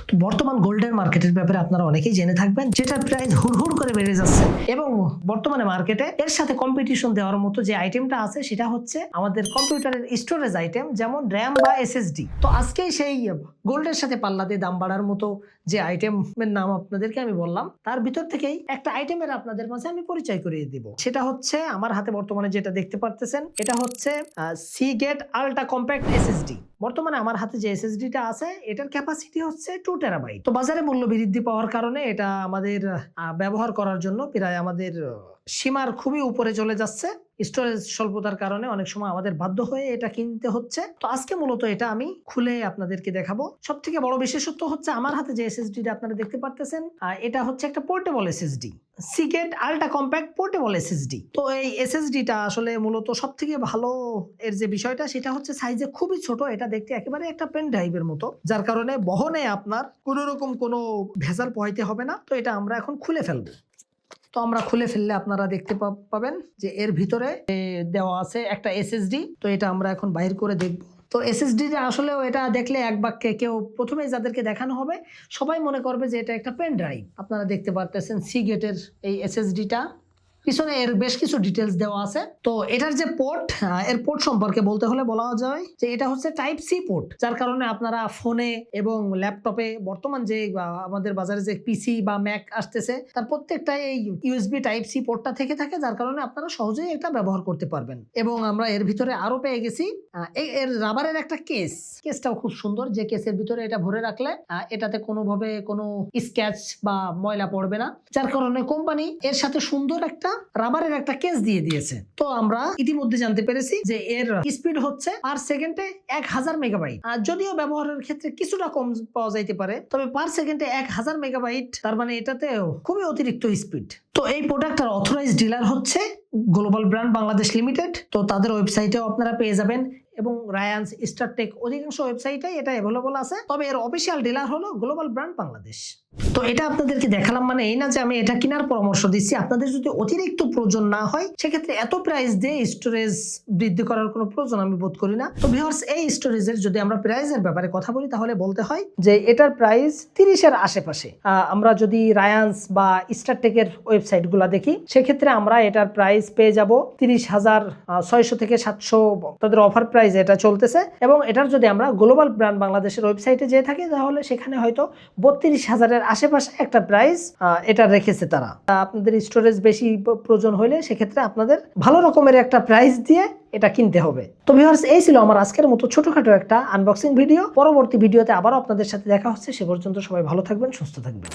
তো বর্তমান গোল্ডের মার্কেটের ব্যাপারে আপনারা অনেকেই জেনে থাকবেন, যেটা প্রাইস হুড়হুড় করে বেড়ে যাচ্ছে এবং বর্তমানে মার্কেটে এর সাথে কম্পিটিশন দেওয়ার মতো যে আইটেমটা আছে সেটা হচ্ছে আমাদের কম্পিউটারের স্টোরেজ আইটেম, যেমন র্যাম বা এসএসডি। তো আজকেই সেই গোল্ডের সাথে পাল্লা দিয়ে দাম বাড়ার মতো যে আইটেমের নাম আপনাদেরকে আমি বললাম, তার ভিতর থেকেই একটা আইটেমের আপনাদের মাঝে আমি পরিচয় করিয়ে দিব। সেটা হচ্ছে আমার হাতে বর্তমানে যেটা দেখতে পারতেছেন, এটা হচ্ছে সিগেট আল্ট্রা কম্প্যাক্ট এসএসডি। বর্তমানে আমার হাতে যে এসএসডিটা আছে এটার ক্যাপাসিটি হচ্ছে 2 টেরাবাইট। তো বাজারে মূল্য বৃদ্ধি পাওয়ার কারণে এটা আমাদের ব্যবহার করার জন্য প্রায় আমাদের সীমার খুবই উপরে চলে যাচ্ছে। স্টোরেজ স্বল্পতার কারণে অনেক সময় আমাদের বাধ্য হয়ে এটা কিনতে হচ্ছে। তো আজকে মূলত এটা আমি খুলে আপনাদেরকে দেখাবো। সব থেকে বড় বিশেষত্ব হচ্ছে আমার হাতে যে এসএসডিটা আপনারা দেখতে পারতেছেন, এটা হচ্ছে একটা portable SSD, Seagate ultra compact portable SSD. তো এই এসএসডিটা আসলে মূলত সব থেকে ভালো এর যে বিষয়টা সেটা হচ্ছে সাইজে খুবই ছোট। এটা দেখতে একেবারে একটা পেন ড্রাইভের মতো, যার কারণে বহনে আপনার কোনো রকম কোনো ভেজাল পোহাইতে হবে না। তো এটা আমরা এখন খুলে ফেলবো। তো আমরা খুলে ফেললে আপনারা দেখতে পাবেন যে এর ভিতরে দেওয়া আছে একটা এসএসডি। তো এটা আমরা এখন বাইর করে দেখব। তো এসএসডি আসলে এটা দেখলে এক বাক্যে কেউ প্রথমে যাদেরকে দেখানো হবে সবাই মনে করবে যে এটা একটা পেন ড্রাইভ। আপনারা দেখতে পারতেছেন সিগেটের এই এসএসডিটা, পিছনে এর বেশ কিছু ডিটেলস দেওয়া আছে। তো এটার যে পোর্ট, এর পোর্ট সম্পর্কে বলতে হলে বলা যায় যে এটা হচ্ছে টাইপ সি পোর্ট, যার কারণে আপনারা ফোনে এবং ল্যাপটপে বর্তমান যে আমাদের বাজারে যে পিসি বা ম্যাক আসতেছে তার প্রত্যেকটাই এই ইউএসবি টাইপ সি পোর্টটা থেকে থাকে, যার কারণে আপনারা সহজেই এটা ব্যবহার করতে পারবেন। এবং আমরা এর ভিতরে আরো পেয়ে গেছি এর রাবারের একটা কেসটাও খুব সুন্দর, যে কেসের ভিতরে এটা ভরে রাখলে এটাতে কোনোভাবে কোনো স্ক্র্যাচ বা ময়লা পড়বে না, যার কারণে কোম্পানি এর সাথে সুন্দর একটা রাবারের একটা কেস দিয়ে দিয়েছে। তো আমরা ইতিমধ্যে জানতে পেরেছি যে এর স্পিড হচ্ছে পার সেকেন্ডে 1000 মেগাবাইট। আর যদিও ব্যবহারের ক্ষেত্রে কিছুটা কম পাওয়া যাইতে পারে, তবে পার সেকেন্ডে 1000 মেগাবাইট, তার মানে এটাতে খুবই অতিরিক্ত স্পিড। তো এই প্রোডাক্টটার অথরাইজড ডিলার হচ্ছে গ্লোবাল ব্র্যান্ড বাংলাদেশ লিমিটেড। তো তাদের ওয়েবসাইটেও আপনারা পেয়ে যাবেন এবং রায়ান্স, স্টারটেক অধিকাংশ ওয়েবসাইটে এটা অ্যাভেলেবল আছে, তবে এর অফিসিয়াল ডিলার হলো গ্লোবাল ব্র্যান্ড বাংলাদেশ। তো এটা আপনাদেরকে দেখালাম মানে এই না যে আমি এটা কেনার পরামর্শ দিচ্ছি। আপনাদের যদি অতিরিক্ত প্রয়োজন না হয় সেক্ষেত্রে এত প্রাইস দিয়ে স্টোরেজ বৃদ্ধি করার কোনো প্রয়োজন আমি বোধ করি না। তো ভিউয়ার্স, এই স্টোরেজের যদি আমরা প্রাইসের ব্যাপারে কথা বলি তাহলে বলতে হয় যে এটার প্রাইস 30-এর আশেপাশে। আমরা যদি রায়ান্স বা স্টারটেকের ওয়েবসাইটগুলো দেখি সেক্ষেত্রে আমরা এটার প্রাইস পেয়ে যাব 30,600 থেকে 700, তাদের অফার প্রাইস এটা চলতেছে। এবং এটার যদি আমরা গ্লোবাল ব্র্যান্ড বাংলাদেশের ওয়েবসাইটে যেয়ে থাকি তাহলে সেখানে হয়তো 32,000-এর আশেপাশে একটা প্রাইস এটা রেখেছে তারা। আপনাদের স্টোরেজ বেশি প্রয়োজন হলে সেক্ষেত্রে আপনাদের ভালো রকমের একটা প্রাইস দিয়ে এটা কিনতে হবে। তো ভিউয়ার্স, এই ছিল আমার আজকের মতো ছোটখাটো একটা আনবক্সিং ভিডিও। পরবর্তী ভিডিওতে আবারও আপনাদের সাথে দেখা হচ্ছে। সে পর্যন্ত সবাই ভালো থাকবেন, সুস্থ থাকবেন।